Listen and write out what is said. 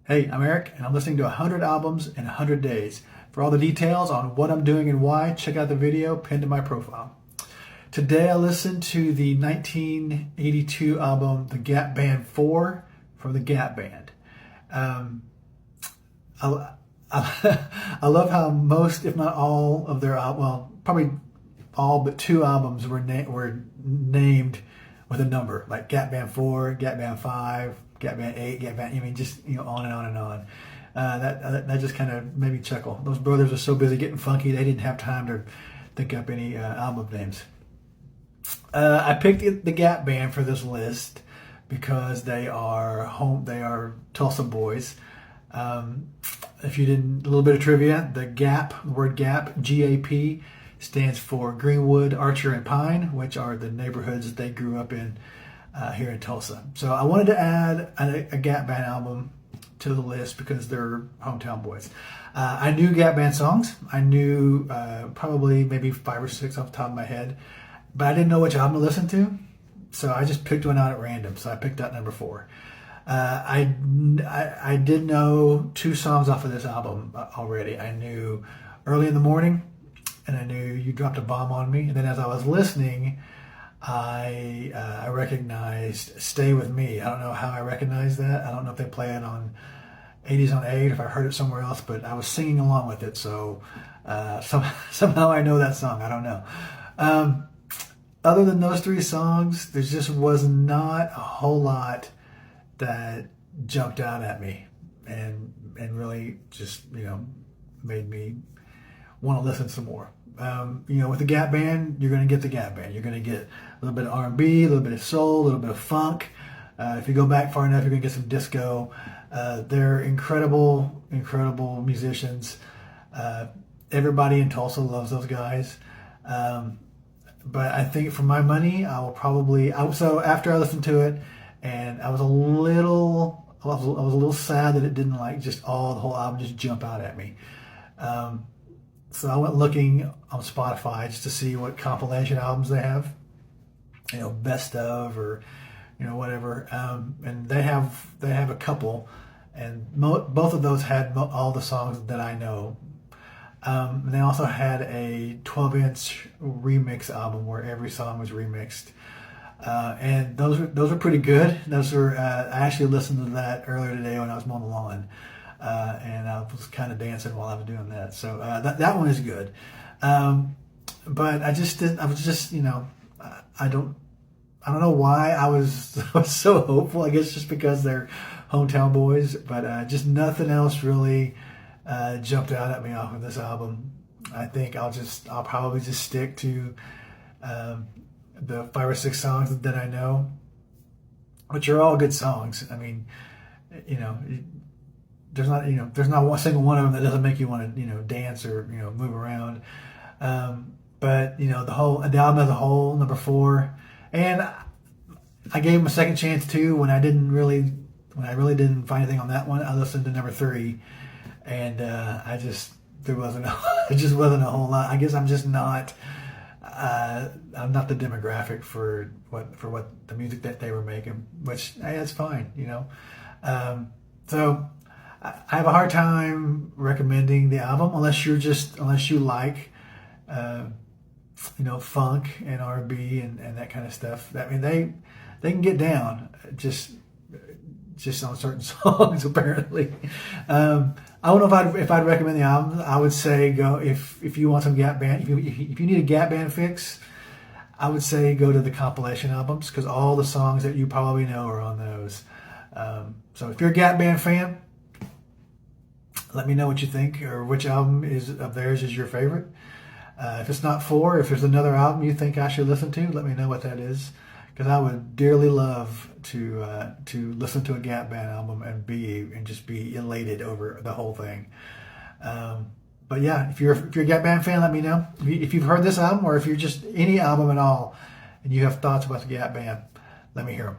Hey, I'm Eric, and I'm listening to 100 albums in 100 days. For all the details on what I'm doing and why, check out the video pinned to my profile. Today I listened to the 1982 album, The Gap Band 4 from The Gap Band. I, I love how most, if not all, of their, well, probably all but two albums were named with a number, like Gap Band 4, Gap Band 5, Gap Band 8, Gap Band, just, on and on and on. That just kind of made me chuckle. Those brothers are so busy getting funky, they didn't have time to think up any album names. I picked the Gap Band for this list because they are Tulsa boys. If you didn't, a little bit of trivia, the word Gap, G-A-P, stands for Greenwood, Archer, and Pine, which are the neighborhoods that they grew up in here in Tulsa. So I wanted to add a Gap Band album to the list because they're hometown boys. I knew Gap Band songs. I knew probably maybe 5 or 6 off the top of my head, but I didn't know which album to listen to, so I just picked one out at random. So I picked out number 4. I did know 2 songs off of this album already. I knew Early in the Morning, and I knew You Dropped a Bomb on Me. And then as I was listening, I recognized Stay With Me. I don't know how I recognized that. I don't know if they play it on 80s on 8, if I heard it somewhere else, but I was singing along with it. So somehow I know that song. I don't know. Other than those 3 songs, there just was not a whole lot that jumped out at me and really just, made me want to listen some more. With the Gap Band, you're going to get the Gap Band. You're going to get a little bit of R&B, a little bit of soul, a little bit of funk. If you go back far enough, you're going to get some disco. They're incredible, incredible musicians. Everybody in Tulsa loves those guys. But I think for my money, so after I listened to it, and I was a little sad that it didn't the whole album just jump out at me. So I went looking on Spotify just to see what compilation albums they have, best of or whatever. And they have a couple, and both of those had all the songs that I know. And they also had a 12-inch remix album where every song was remixed. And those are pretty good. Those were I actually listened to that earlier today when I was mowing the lawn, and I was kind of dancing while I was doing that. So that one is good. But I just didn't. I was just I don't know why I was so hopeful. I guess just because they're hometown boys. But just nothing else really jumped out at me off of this album. I think I'll probably just stick to the 5 or 6 songs that I know, which are all good songs. I mean, there's not one single one of them that doesn't make you want to, dance or, move around. But the album as a whole, number 4, and I gave him a second chance too when I really didn't find anything on that one. I listened to number 3, and there just wasn't a whole lot. I guess I'm just not. I'm not the demographic for what the music that they were making, which that's fine, So I have a hard time recommending the album unless you like, funk and R&B and that kind of stuff. I mean, they can get down just on certain songs apparently. I don't know if I'd recommend the album. I would say go if you want some Gap Band. If you need a Gap Band fix, I would say go to the compilation albums because all the songs that you probably know are on those. So if you're a Gap Band fan, let me know what you think or which album of theirs is your favorite. If it's not 4, if there's another album you think I should listen to, let me know what that is. Because I would dearly love to listen to a Gap Band album and just be elated over the whole thing. But yeah, if you're a Gap Band fan, let me know. If you've heard this album or if you're just any album at all and you have thoughts about the Gap Band, let me hear them.